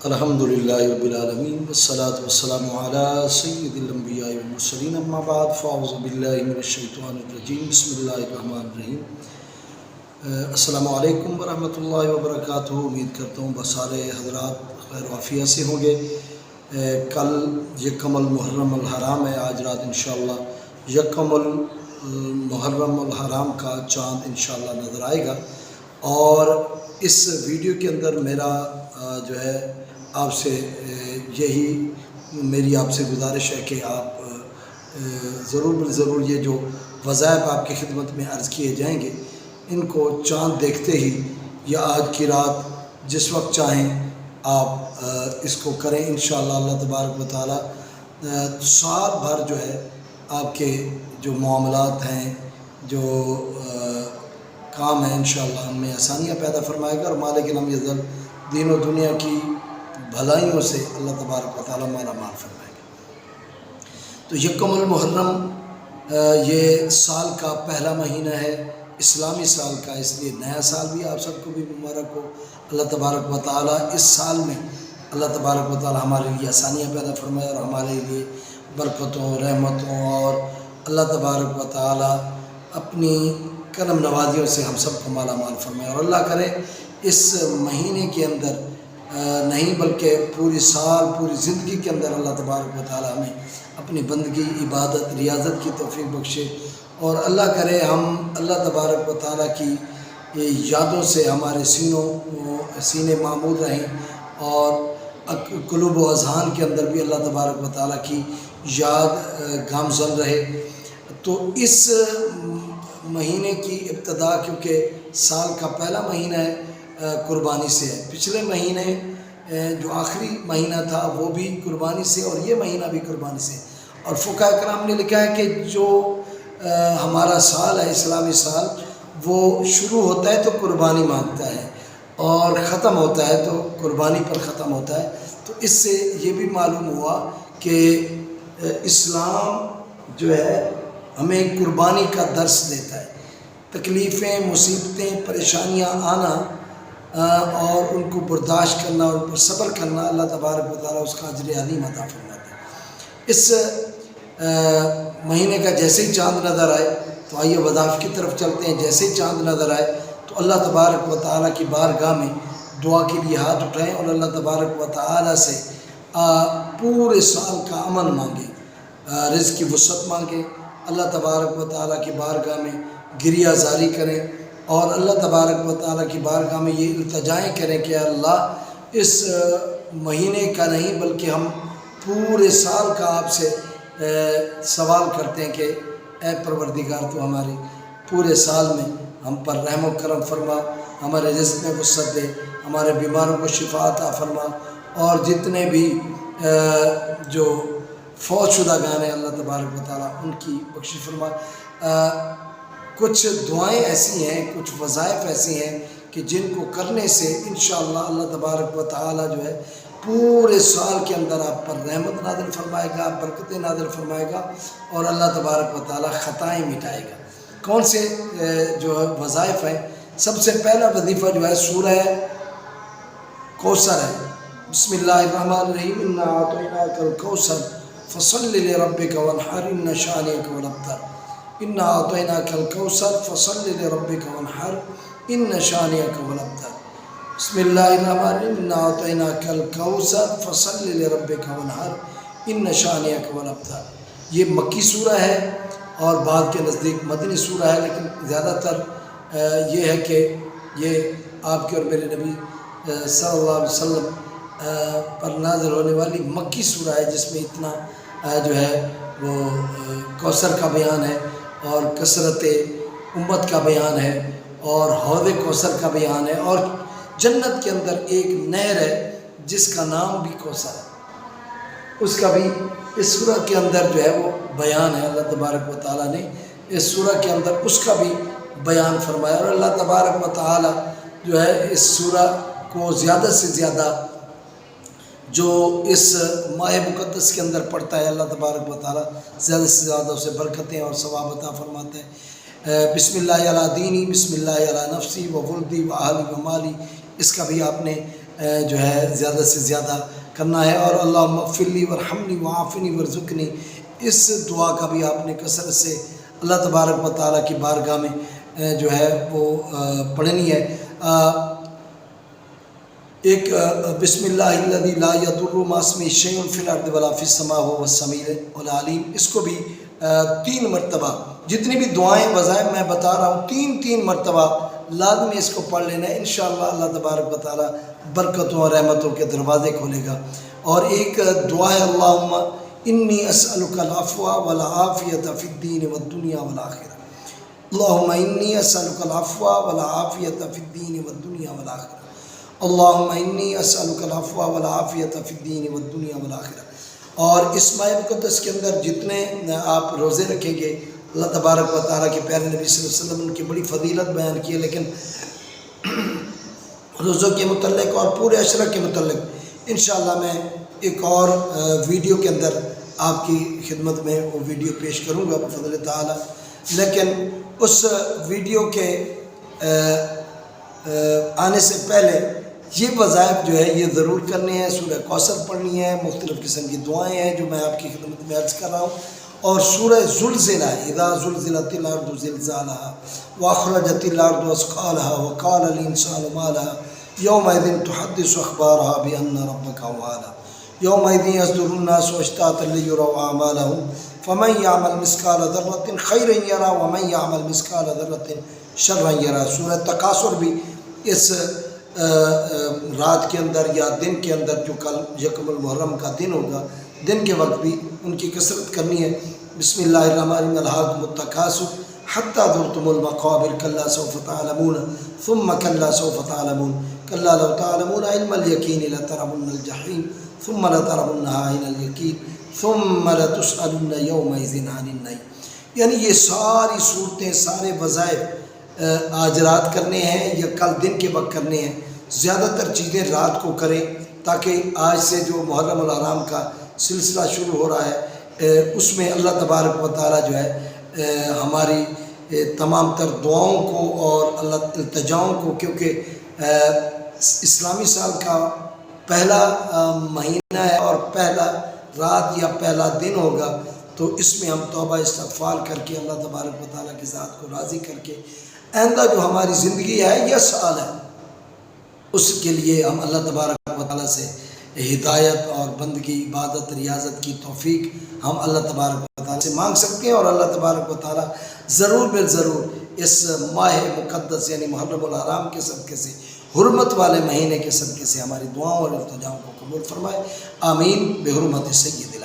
الحمدللہ رب العالمین والصلاة والسلام علی سید الانبیاء والمرسلین اما بعد فاعوذ باللہ من الشیطان الرجیم بسم اللہ الرحمن الرحیم۔ السلام علیکم ورحمۃ اللہ وبرکاتہ۔ امید کرتا ہوں بسارے حضرات خیر وافیہ سے ہوں گے۔ کل یکم المحرم الحرام ہے، آج رات انشاءاللہ یکم المحرم الحرام کا چاند انشاءاللہ نظر آئے گا، اور اس ویڈیو کے اندر میرا جو ہے آپ سے میری آپ سے گزارش ہے کہ آپ ضرور یہ جو وظائف آپ کی خدمت میں عرض کیے جائیں گے ان کو چاند دیکھتے ہی یا آج کی رات جس وقت چاہیں آپ اس کو کریں انشاءاللہ۔ اللہ تبارک و تعالیٰ سال بھر جو ہے آپ کے جو معاملات ہیں، جو کام ہیں، انشاءاللہ ان میں آسانیاں پیدا فرمائے گا، اور مالک لم یزل دین و دنیا کی بھلائیوں سے اللہ تبارک و تعالیٰ مالا مال فرمائے گا۔ تو یکم المحرم یہ سال کا پہلا مہینہ ہے، اسلامی سال کا، اس لیے نیا سال بھی آپ سب کو بھی مبارک ہو۔ اللہ تبارک و تعالیٰ اس سال میں اللہ تبارک و تعالیٰ ہمارے لیے آسانیاں پیدا فرمائے اور ہمارے لیے برکتوں، رحمتوں، اور اللہ تبارک و تعالیٰ اپنی کرم نوازیوں سے ہم سب کو مالا مال فرمائے، اور اللہ کرے اس مہینے کے اندر نہیں بلکہ پوری سال، پوری زندگی کے اندر اللہ تبارک و تعالیٰ ہمیں اپنی بندگی، عبادت، ریاضت کی توفیق بخشے، اور اللہ کرے ہم اللہ تبارک و تعالیٰ کی یادوں سے ہمارے سینے معمور رہیں، اور قلوب و اذہان کے اندر بھی اللہ تبارک و تعالیٰ کی یاد گامزن رہے۔ تو اس مہینے کی ابتدا، کیونکہ سال کا پہلا مہینہ ہے، قربانی سے ہے۔ پچھلے مہینے جو آخری مہینہ تھا وہ بھی قربانی سے، اور یہ مہینہ بھی قربانی سے، اور فقہاء کرام نے لکھا ہے کہ جو ہمارا سال ہے، اسلامی سال، وہ شروع ہوتا ہے تو قربانی مانگتا ہے، اور ختم ہوتا ہے تو قربانی پر ختم ہوتا ہے۔ تو اس سے یہ بھی معلوم ہوا کہ اسلام جو ہے ہمیں قربانی کا درس دیتا ہے۔ تکلیفیں، مصیبتیں، پریشانیاں آنا اور ان کو برداشت کرنا اور ان پر صبر کرنا، اللہ تبارک و تعالیٰ اس کا اجر عظیم عطا فرماتا ہے۔ اس مہینے کا جیسے ہی چاند نظر آئے تو آئیے وظائف کی طرف چلتے ہیں۔ جیسے ہی چاند نظر آئے تو اللہ تبارک و تعالیٰ کی بارگاہ میں دعا کے لیے ہاتھ اٹھائیں، اور اللہ تبارک و تعالیٰ سے پورے سال کا امن مانگیں، رزق کی وسعت مانگیں، اللہ تبارک و تعالیٰ کی بارگاہ میں گریہ زاری کریں، اور اللہ تبارک و تعالیٰ کی بارگاہ میں یہ التجائیں کریں کہ اللہ اس مہینے کا نہیں بلکہ ہم پورے سال کا آپ سے سوال کرتے ہیں کہ اے پروردگار تو ہمارے پورے سال میں ہم پر رحم و کرم فرما، ہمارے رزق میں وسعت دے، ہمارے بیماروں کو شفا عطا فرما، اور جتنے بھی جو فوت شدہ گان ہیں اللہ تبارک و تعالیٰ ان کی بخشش فرما۔ کچھ دعائیں ایسی ہیں، کچھ وظائف ایسی ہیں کہ جن کو کرنے سے انشاءاللہ اللہ تبارک و تعالیٰ جو ہے پورے سال کے اندر آپ پر رحمت نازل فرمائے گا، برکتیں نازل فرمائے گا، اور اللہ تبارک و تعالیٰ خطائیں مٹائے گا۔ کون سے جو وظائف ہیں؟ سب سے پہلا وظیفہ جو ہے سورہ کوثر ہے۔ بسم اللہ الرحمن الرحیم، انا اعطیناک الکوثر فصل لربک وانحر ان شانئک هو الابتر۔ انا اعطیناک الکوثر فصل لربک وانحر ان شانئک هو الابتر۔ بسم اللہ الرحمن الرحیم، انا اعطیناک الکوثر فصل لربک وانحر ان شانئک هو الابتر۔ یہ مکی سورہ ہے، اور بعض کے نزدیک مدنی سورہ ہے، لیکن زیادہ تر یہ ہے کہ یہ آپ کے اور میرے نبی صلی اللہ علیہ وسلم پر نازل ہونے والی مکی سورہ ہے، جس میں اتنا جو ہے وہ کوثر کا بیان ہے، اور کثرت امت کا بیان ہے، اور حوض کوثر کا بیان ہے، اور جنت کے اندر ایک نہر ہے جس کا نام بھی کوثر ہے، اس کا بھی اس سورہ کے اندر جو ہے وہ بیان ہے۔ اللہ تبارک و تعالیٰ نے اس سورہ کے اندر اس کا بھی بیان فرمایا، اور اللہ تبارک و تعالیٰ جو ہے اس سورہ کو زیادہ سے زیادہ جو اس ماہ مقدس کے اندر پڑھتا ہے، اللہ تبارک و تعالیٰ زیادہ سے زیادہ اسے برکتیں اور ثواب عطا فرماتے ہیں۔ بسم اللہ علی دینی، بسم اللہ علی نفسی و ولدی و اہلی و مالی، اس کا بھی آپ نے جو ہے زیادہ سے زیادہ کرنا ہے۔ اور اللہم اغفر لی ورحمنی وعافنی ورزقنی، اس دعا کا بھی آپ نے کثرت سے اللہ تبارک و تعالیٰ کی بارگاہ میں جو ہے وہ پڑھنی ہے۔ ایک بسم اللہ الذی لا یضر مع اسمہ شیء فی الارض ولا فی السماء وهو السمیع العلیم، اس کو بھی 3 مرتبہ، جتنی بھی دعائیں وظائف میں بتا رہا ہوں 3 مرتبہ لازمی اس کو پڑھ لینا ہے۔ انشاءاللہ اللہ تبارک و تعالیٰ برکتوں اور رحمتوں کے دروازے کھولے گا۔ اور ایک دعا ہے اللہم انی اسألک العفو والعافیۃ فی الدین والدنیا والآخرہ، اللہم انی اسألک العفو والعافیۃ فی الدین والدنیا والآخرہ، اللہم انی اسألک العفو والعافیۃ فی الدین والدنیا والآخرہ۔ اور اس ماہ مقدس کے اندر جتنے آپ روزے رکھیں گے، اللہ تبارک و تعالیٰ کے پیارے نبی صلی اللہ علیہ وسلم ان کی بڑی فضیلت بیان کی ہے، لیکن روزوں کے متعلق اور پورے عشرہ کے متعلق انشاءاللہ میں ایک اور ویڈیو کے اندر آپ کی خدمت میں وہ ویڈیو پیش کروں گا بفضل تعالیٰ۔ لیکن اس ویڈیو کے آنے سے پہلے یہ وظائف جو ہے یہ ضرور کرنے ہیں، سورہ کوثر پڑھنی ہے، مختلف قسم کی دعائیں ہیں جو میں آپ کی خدمت میں عرض کر رہا ہوں، اور سورہ زلزلہ اذا زلزلت الارض زلزالها واخرجت الارض اثقالها وقال الانسان ما لها يومئذ تحدث اخبارها بان ربك اوحاها يومئذ يصدر الناس اشتاتا ليروا اعمالهم فمن يعمل مثقال ذرة خيرا يره ومن يعمل مثقال ذرة شرا يره۔ سورہ تکاثر بھی اس رات کے اندر یا دن کے اندر، جو کل یکم المحرم کا دن ہوگا، دن کے وقت بھی ان کی کثرت کرنی ہے۔ بسم اللہ الرحمن الرحیم، الہاکم التکاثر حتی زرتم المقابر کلا سوف تعلمون ثم کلا سوف تعلمون کلا لو تعلمون علم الیقین لترون الجحیم ثم لترونها عین الیقین ثم لتسألن یومئذ عن النعیم۔ یعنی یہ ساری صورتیں، سارے وظائف آج رات کرنے ہیں یا کل دن کے وقت کرنے ہیں۔ زیادہ تر چیزیں رات کو کریں تاکہ آج سے جو محرم الحرام کا سلسلہ شروع ہو رہا ہے اس میں اللہ تبارک و تعالیٰ جو ہے ہماری تمام تر دعاؤں کو اور اللہ التجاؤں کو، کیونکہ اسلامی سال کا پہلا مہینہ ہے اور پہلا رات یا پہلا دن ہوگا، تو اس میں ہم توبہ استغفار کر کے اللہ تبارک و تعالیٰ کی ذات کو راضی کر کے آئندہ جو ہماری زندگی ہے یا سال ہے اس کے لیے ہم اللہ تبارک و تعالیٰ سے ہدایت اور بندگی، عبادت، ریاضت کی توفیق ہم اللہ تبارک و تعالیٰ سے مانگ سکتے ہیں۔ اور اللہ تبارک و تعالیٰ ضرور بالضرور اس ماہ مقدس یعنی محرم الحرام کے صدقے سے، حرمت والے مہینے کے صدقے سے ہماری دعاؤں اور التجاؤں کو قبول فرمائے، آمین بحرمت سید